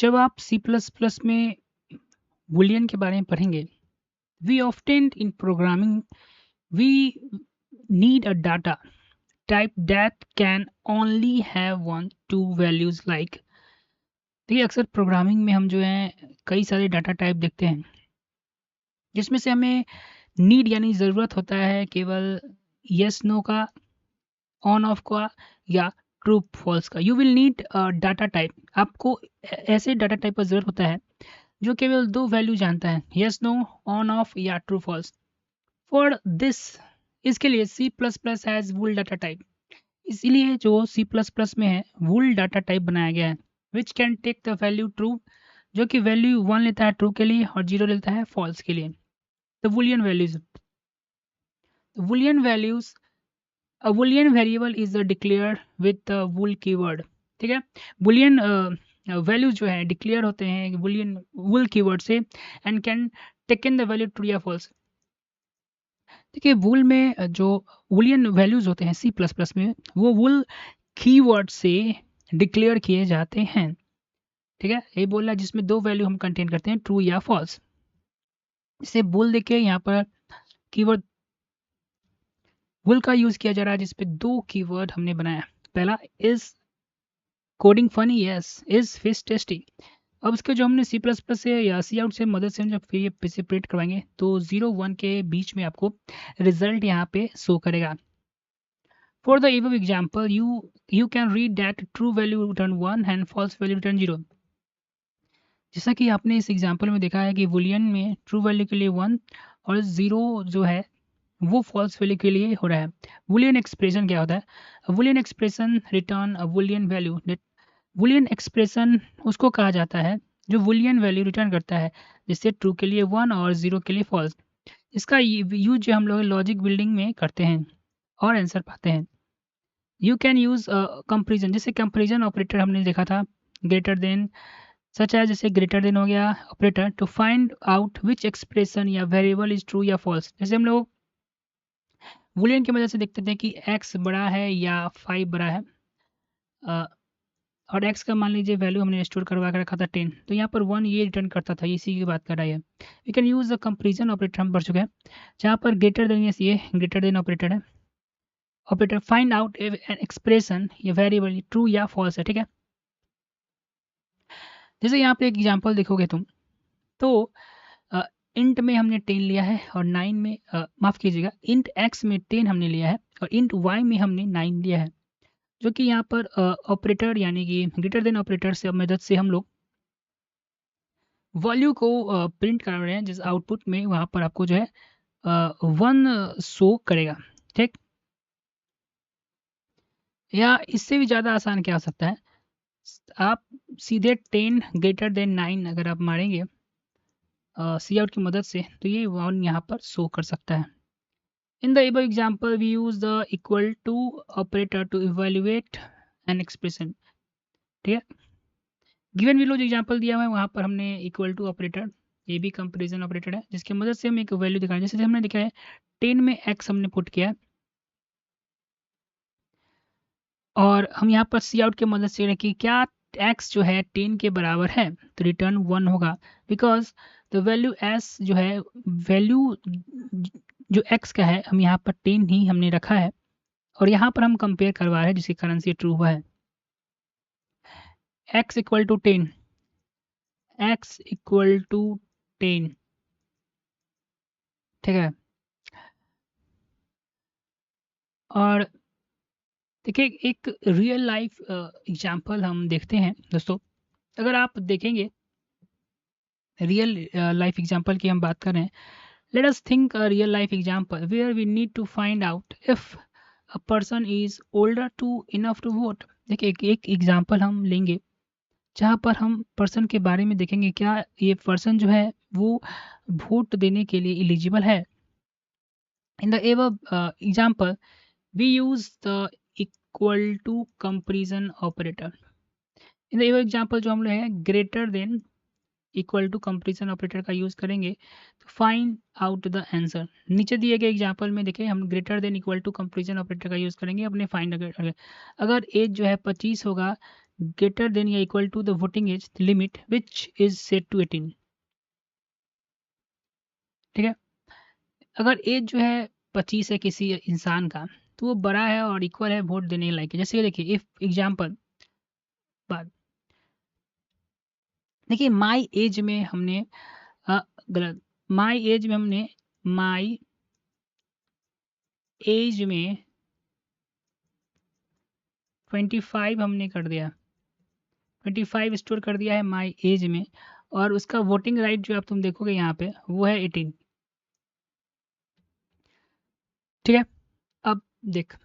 जब आप C plus plus में बूलियन के बारे में पढ़ेंगे, we often in programming we need a data type that can only have one two values like. देखिए अक्सर प्रोग्रामिंग में हम जो है कई सारे डाटा टाइप देखते हैं, जिसमें से हमें नीड यानी ज़रूरत होता है केवल यस नो का, ऑन ऑफ का या ट्रू फॉल्स का। You will need data type, आपको ऐसे डाटा टाइप का ज़रूरत होता है जो केवल दो वैल्यू जानता है, यस नो, ऑन ऑफ या ट्रू फॉल्स। फॉर दिस, इसके लिए C plus plus has bool data type, इसीलिए जो सी प्लस प्लस में है वुल डाटा टाइप बनाया गया है, which can take the value true, जो कि वैल्यू 1 लेता है ट्रू के लिए और 0 लेता है फॉल्स के लिए। The Boolean values, boolean values, a boolean variable is declared with the bool keyword। ठीक है, boolean वैल्यूज जो है डिक्लेयर होते हैं boolean bool कीवर्ड से and can taken the value true या फॉल्स। देखिए बूल में जो boolean वैल्यूज होते हैं सी प्लस प्लस में, वो bool कीवर्ड से डिक्लेयर किए जाते हैं। ठीक है, ये बोल रहा है जिसमें दो वैल्यू हम कंटेन करते हैं, ट्रू या फॉल्स। इसे बोल देखिए यहाँ पर कीवर्ड वुल का यूज किया जा रहा है, जिसपे दो कीवर्ड हमने बनाया। पहला is coding funny, yes, is fish tasty. अब इसके जो हमने सी प्लस प्लस से या सी आउट से मदद से हम जब फिर ये सेपरेट करवाएंगे तो 0 1 के बीच में आपको रिजल्ट यहाँ पे शो करेगा। For the above example you can read that true value return 1 and false value return 0। जैसा कि आपने इस एग्जाम्पल में देखा है कि बूलियन में ट्रू वैल्यू के लिए 1 और 0 जो है वो फॉल्स वैल्यू के लिए हो रहा है। बूलियन एक्सप्रेशन क्या होता है? बूलियन एक्सप्रेशन रिटर्न अ बूलियन वैल्यू। बूलियन एक्सप्रेशन उसको कहा जाता है जो बूलियन वैल्यू रिटर्न करता है, जिससे ट्रू के लिए 1 और 0 के लिए फॉल्स। इसका यूज जो हम लोग लॉजिक बिल्डिंग में करते हैं और आंसर पाते हैं। यू कैन यूज कंपेरिजन, जैसे कंपेरिजन ऑपरेटर हमने देखा था, ग्रेटर देन, सच है जैसे ग्रेटर देन हो गया operator to find out which expression या वेरिएबल इज ट्रू या फॉल्स। जैसे हम लोग बूलियन की मदद से देखते थे कि x बड़ा है या 5 बड़ा है, और x का मान लीजिए वैल्यू हमने स्टोर करवा कर रखा था 10, तो यहाँ पर 1 ये रिटर्न करता था, इसी की बात कर रहा है। We can use the comparison operator हम पढ़ चुके हैं, जहाँ पर ग्रेटर देन, ये ग्रेटर देन ऑपरेटर है। Operator find out an expression या वेरिएबल ट्रू या फॉल्स है। ठीक है, जैसे यहाँ पे एक एग्जाम्पल देखोगे तुम, तो इंट में हमने 10 लिया है और 9 में माफ़ कीजिएगा, इंट x में 10 हमने लिया है और इंट y में हमने 9 लिया है, जो कि यहाँ पर ऑपरेटर यानी कि ग्रेटर देन ऑपरेटर से मदद से हम लोग वैल्यू को प्रिंट कर रहे हैं, जिस आउटपुट में वहाँ पर आपको जो है 1 शो करेगा। ठीक, या इससे भी ज़्यादा आसान क्या हो सकता है, आप सीधे 10 ग्रेटर देन 9 अगर आप मारेंगे सी आउट की मदद से, तो ये 1 यहाँ पर शो कर सकता है। In the above example, we use the equal to operator to evaluate an expression। ठीक है, गिवन बिलो जो एग्जाम्पल दिया हुआ है वहाँ पर हमने इक्वल टू ऑपरेटर, ये भी कंपेरिजन ऑपरेटर है, जिसकी मदद से हम एक वैल्यू दिखाएं। जैसे हमने दिखा है 10 में x हमने पुट किया है और हम यहाँ पर सी आउट की मदद से रखी क्या x जो है 10 के बराबर है, तो रिटर्न 1 होगा, बिकॉज द वैल्यू s जो है वैल्यू जो x का है हम यहाँ पर 10 ही हमने रखा है और यहाँ पर हम कंपेयर करवा रहे हैं, जिसके कारण से ट्रू हुआ है। x equal to 10, x equal to 10। ठीक है, और देखिए एक रियल लाइफ एग्जांपल हम देखते हैं दोस्तों। अगर आप देखेंगे रियल लाइफ एग्जांपल की हम बात कर रहे हैं, let us think a real life example where we need to find out if a person is older to enough to vote. देखिए एक एग्जांपल हम लेंगे जहाँ पर हम पर्सन के बारे में देखेंगे क्या ये पर्सन जो है वो वोट देने के लिए एलिजिबल है। In the above example we use the equal to comparison operator। In the above example जो हम लोग है greater than equal to comparison operator का यूज करेंगे तो फाइंड आउट द आंसर। नीचे दिए गए एग्जांपल में देखिए हम greater than equal to comparison operator का यूज करेंगे अपने फाइंड। अगर एज जो है 25 होगा greater than या equal to the voting age limit which is set to 18। ठीक है, अगर एज जो है 25 है किसी इंसान का, तो वो बड़ा है और इक्वल है वोट देने के लायक है। जैसे कि देखिए इफ एग्जाम्पल बात, देखिए माई एज में हमने गलत, माई एज में हमने माई एज में 25 हमने कर दिया, 25 स्टोर कर दिया है माई एज में, और उसका वोटिंग राइट जो आप तुम देखोगे यहाँ पे वो है 18। ठीक है, अब देख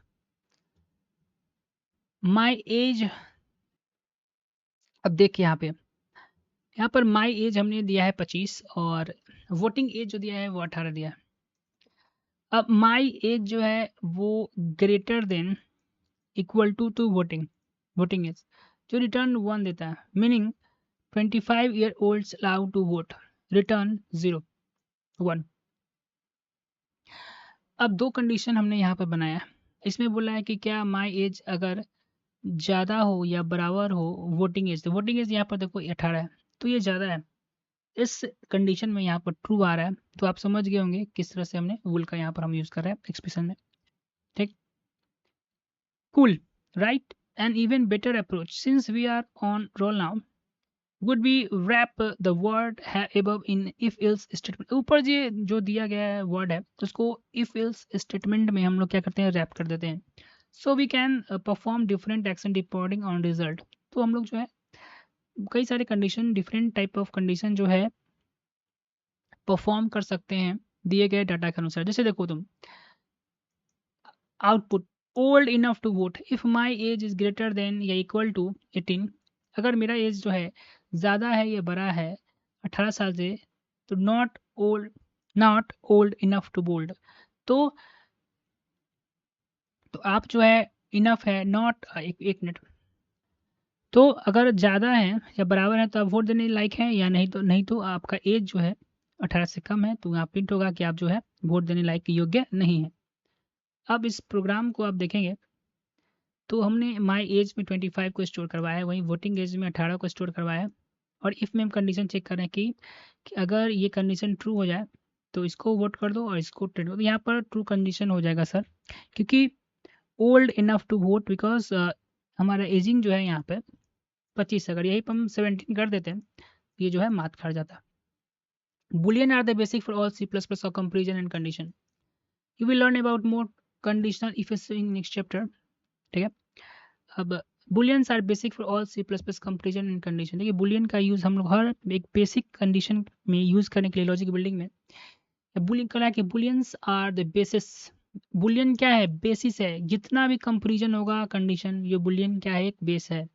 माई एज, अब देख यहाँ पर माई एज हमने दिया है 25 और वोटिंग एज जो दिया है वो 18 दिया है। अब माई एज जो है वो greater than equal to voting age जो रिटर्न 1 देता है, meaning 25 year olds allowed to vote, return 0 1। अब दो कंडीशन हमने यहाँ पर बनाया, इसमें बोला है कि क्या माई एज अगर ज़्यादा हो या बराबर हो वोटिंग एज, तो वोटिंग एज यहाँ पर देखो 18 है तो ये ज़्यादा है, इस कंडीशन में यहाँ पर ट्रू आ रहा है। तो आप समझ गए होंगे किस तरह से हमने वुल का यहाँ पर हम यूज़ कर रहे हैं एक्सप्रेशन में। ठीक, cool, right, an even better approach since we are on roll now would be wrap the word above in if else statement। ऊपर जो दिया गया है वर्ड है उसको if else statement में हम लोग क्या करते हैं, रैप कर देते हैं। So we can perform different action depending on result. तो हम लोग जो है कई सारे condition, different type of condition जो है परफॉर्म कर सकते हैं दिए गए डाटा के अनुसार। जैसे देखो तुम output old enough to vote if my age is greater than या इक्वल टू 18। अगर मेरा एज जो है ज़्यादा है या बड़ा है 18 साल से, तो not old enough to vote. तो आप जो है इनफ है नॉट, एक मिनट, तो अगर ज़्यादा है या बराबर है तो आप वोट देने लायक हैं, या नहीं तो आपका एज जो है 18 से कम है तो यहाँ प्रिंट होगा कि आप जो है वोट देने लायक योग्य नहीं है। अब इस प्रोग्राम को आप देखेंगे तो हमने माई एज में 25 को स्टोर करवाया है, वहीं वोटिंग एज में 18 को स्टोर करवाया है, और इफ में हम कंडीशन चेक कर रहे हैं कि अगर ये कंडीशन ट्रू हो जाए तो इसको वोट कर दो और इसको ट्रेड कर दो। यहाँ पर ट्रू कंडीशन हो जाएगा सर, क्योंकि old enough to vote, because हमारा एजिंग जो है यहाँ पे 25, अगर यही पर हम 17 कर देते हैं ये जो है मात खा जाता। Boolean are the basic for all C++ और comparison and condition. You will learn about more conditional if in next chapter. ठीक है, अब Booleans are basic for all C++ comparison and condition. देखिए बुलियन का यूज़ हम लोग हर एक basic condition में यूज़ करने के लिए लॉजिक बिल्डिंग में बुलियन कहा कि Booleans are the basis. Boolean क्या है, बेसिस है, जितना भी कंपेरिजन होगा कंडीशन, ये बुलियन क्या है, एक बेस है।